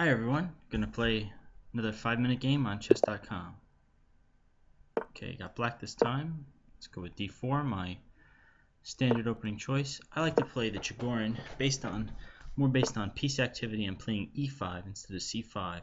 Hi everyone, gonna play another 5-minute game on chess.com. Okay, got black this time. Let's go with d4, my standard opening choice. I like to play the Chigorin more based on piece activity and playing e5 instead of c5.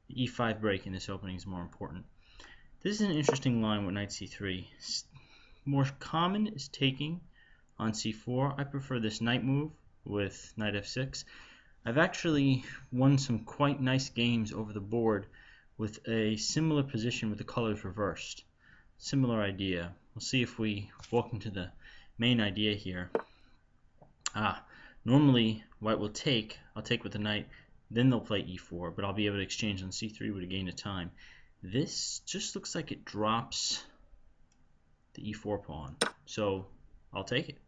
The e5 break in this opening is more important. This is an interesting line with knight c3. More common is taking on c4. I prefer this knight move with knight f6. I've actually won some quite nice games over the board with a similar position with the colors reversed. Similar idea. We'll see if we walk into the main idea here. Normally white will take. I'll take with the knight, then they'll play e4, but I'll be able to exchange on c3 with a gain of time. This just looks like it drops the e4 pawn, so I'll take it.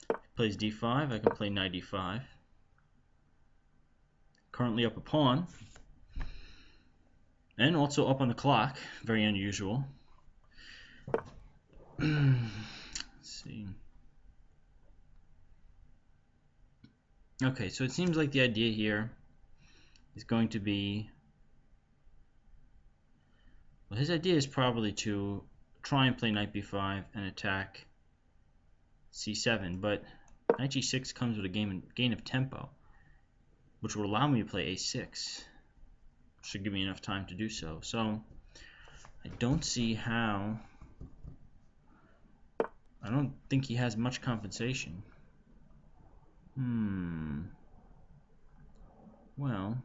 If he plays d5, I can play knight e5. Currently up a pawn, and also up on the clock. Very unusual. Let's see. Okay, so it seems like the idea here is going to be, well, his idea is probably to try and play knight b5 and attack c7, but knight g6 comes with a gain of tempo, which will allow me to play a6. Should give me enough time to do so. So I don't see how. I don't think he has much compensation. Well,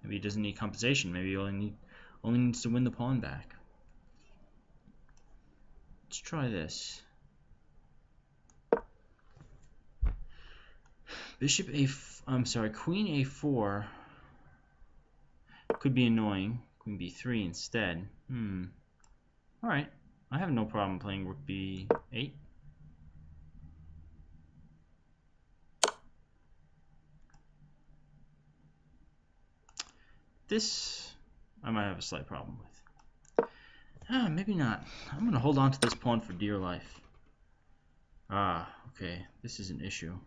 maybe he doesn't need compensation. Maybe he only needs to win the pawn back. Let's try this. Queen a4 could be annoying. Queen b3 instead. Alright, I have no problem playing rook b8. This I might have a slight problem with. Maybe not. I'm going to hold on to this pawn for dear life. Okay, this is an issue.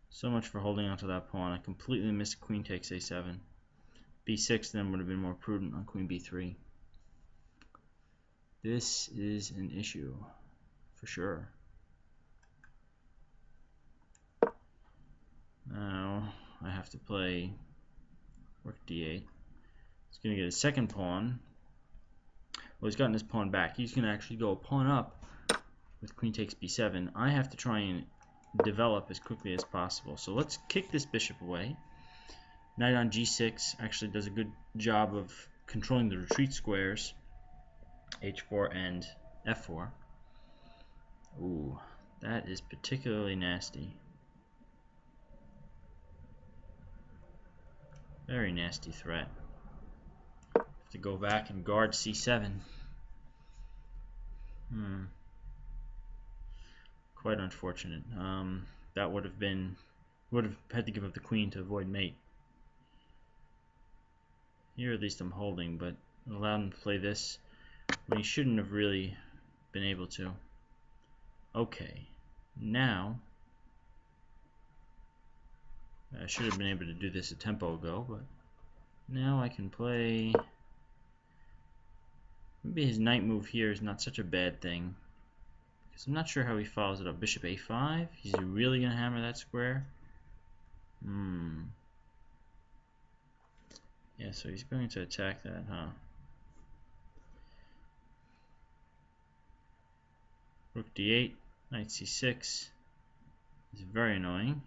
So much for holding on to that pawn. I completely missed queen takes a7. b6 then would have been more prudent on queen b3. This is an issue for sure. Now I have to play rook d8. He's going to get a second pawn. Well, he's gotten his pawn back. He's going to actually go a pawn up with queen takes b7. I have to try and develop as quickly as possible. So let's kick this bishop away. Knight on g6 actually does a good job of controlling the retreat squares, h4 and f4. Ooh, that is particularly nasty. Very nasty threat. Have to go back and guard c7. Quite unfortunate. That would have had to give up the queen to avoid mate. Here at least I'm holding, but it allowed him to play this when he shouldn't have really been able to. Okay, now I should have been able to do this a tempo ago, but now I can play. Maybe his knight move here is not such a bad thing, because I'm not sure how he follows it up. Bishop a5. Is he really going to hammer that square? Yeah, so he's going to attack that, huh? Rook d8, knight c6 is very annoying.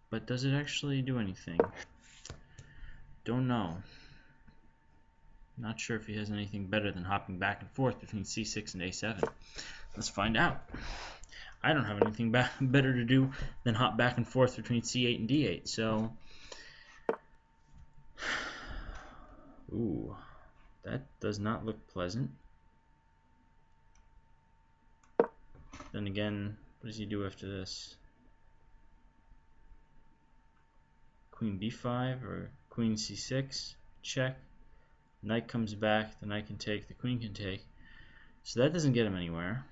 But does it actually do anything? Don't know. Not sure if he has anything better than hopping back and forth between c6 and a7. Let's find out. I don't have anything better to do than hop back and forth between c8 and d8. So, ooh, that does not look pleasant. Then again, what does he do after this? Queen b5 or queen c6, check. Knight comes back, the knight can take, the queen can take. So that doesn't get him anywhere.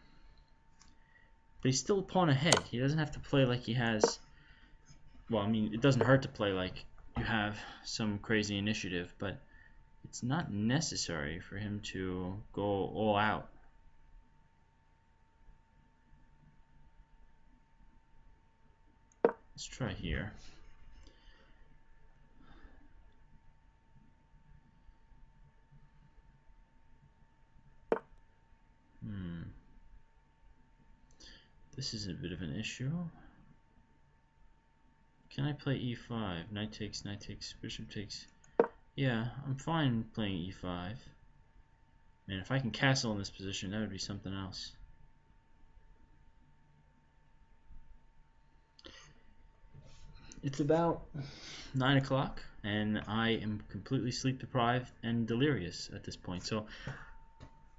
But he's still a pawn ahead. He doesn't have to play like he has well, I mean, it doesn't hurt to play like you have some crazy initiative, but it's not necessary for him to go all out. Let's try here. This is a bit of an issue. Can I play e5? Knight takes, bishop takes. Yeah, I'm fine playing e5. Man, if I can castle in this position, that would be something else. It's about 9 o'clock, and I am completely sleep deprived and delirious at this point. So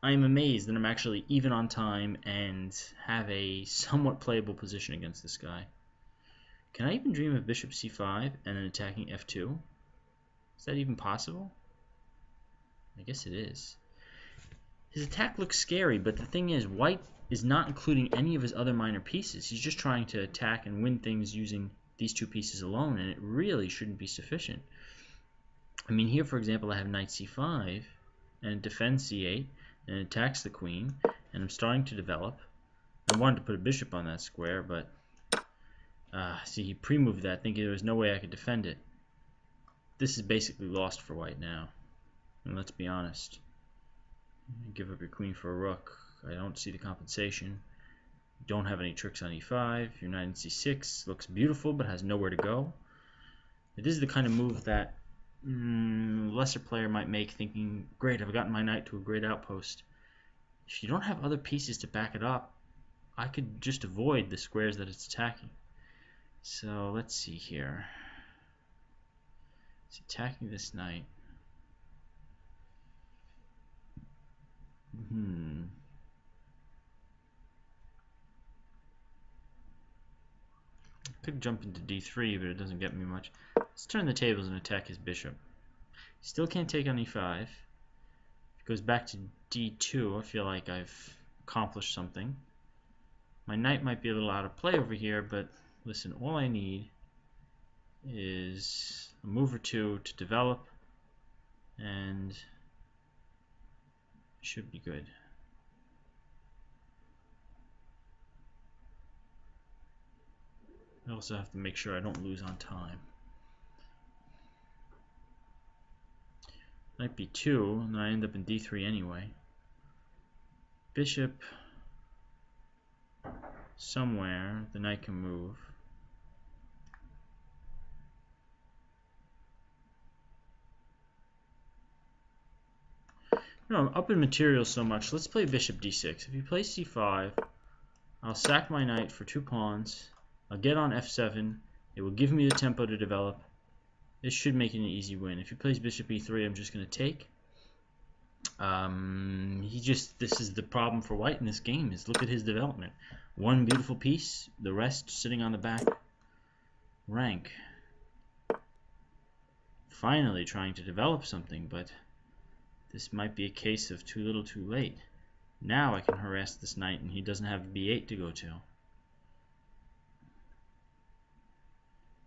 I am amazed that I'm actually even on time and have a somewhat playable position against this guy. Can I even dream of bishop c5 and then attacking f2? Is that even possible? I guess it is. His attack looks scary, but the thing is, white is not including any of his other minor pieces. He's just trying to attack and win things using these two pieces alone, and it really shouldn't be sufficient. I mean, here, for example, I have knight c5, and it defends c8, and it attacks the queen, and I'm starting to develop. I wanted to put a bishop on that square, but see, he pre-moved that, thinking there was no way I could defend it. This is basically lost for white now, and let's be honest. Give up your queen for a rook. I don't see the compensation. Don't have any tricks on e5. Your knight in c6 looks beautiful but has nowhere to go. This is the kind of move that lesser player might make, thinking, great, I've gotten my knight to a great outpost. If you don't have other pieces to back it up, I could just avoid the squares that it's attacking. So let's see here. It's attacking this knight. Could jump into d3, but it doesn't get me much. Let's turn the tables and attack his bishop. Still can't take on e5. If it goes back to d2, I feel like I've accomplished something. My knight might be a little out of play over here, but listen, all I need is a move or two to develop, and it should be good. I also have to make sure I don't lose on time. Knight b2, and then I end up in d3 anyway. Bishop somewhere, the knight can move. You know, I'm up in material so much. Let's play bishop d6. If he plays c5, I'll sack my knight for 2 pawns. I'll get on f7. It will give me the tempo to develop. This should make it an easy win. If he plays bishop e3, I'm just going to take. This is the problem for white in this game, is look at his development. One beautiful piece, the rest sitting on the back rank. Finally trying to develop something, but this might be a case of too little too late. Now I can harass this knight and he doesn't have b8 to go to.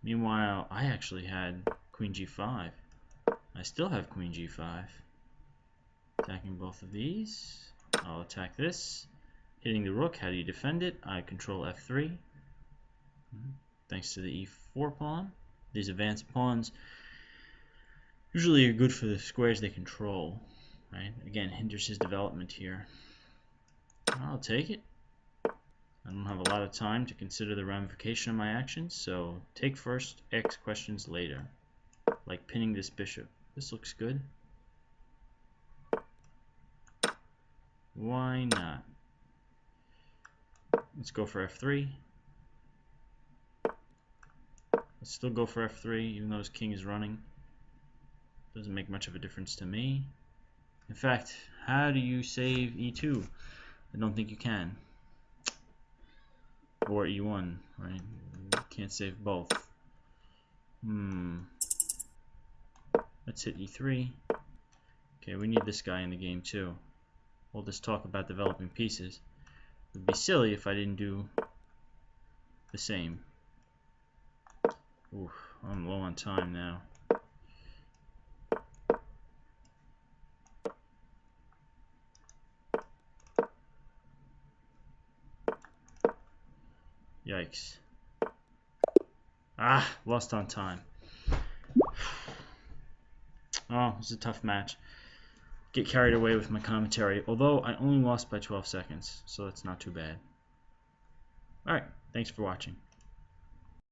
Meanwhile, I actually had queen g5. I still have queen g5. Attacking both of these. I'll attack this. Hitting the rook, how do you defend it? I control f3. Thanks to the e4 pawn. These advanced pawns usually are good for the squares they control. Right? Again, hinders his development here. I'll take it. I don't have a lot of time to consider the ramification of my actions, so take first, ask questions later. Like pinning this bishop. This looks good. Why not? Let's go for f3. Let's still go for f3, even though his king is running. Doesn't make much of a difference to me. In fact, how do you save e2? I don't think you can. Or e1, right? You can't save both. Let's hit e3. Okay, we need this guy in the game too. All this talk about developing pieces. It would be silly if I didn't do the same. Oof, I'm low on time now. Yikes. Ah, lost on time. Oh, it was a tough match. Get carried away with my commentary, although I only lost by 12 seconds, so that's not too bad. Alright, thanks for watching.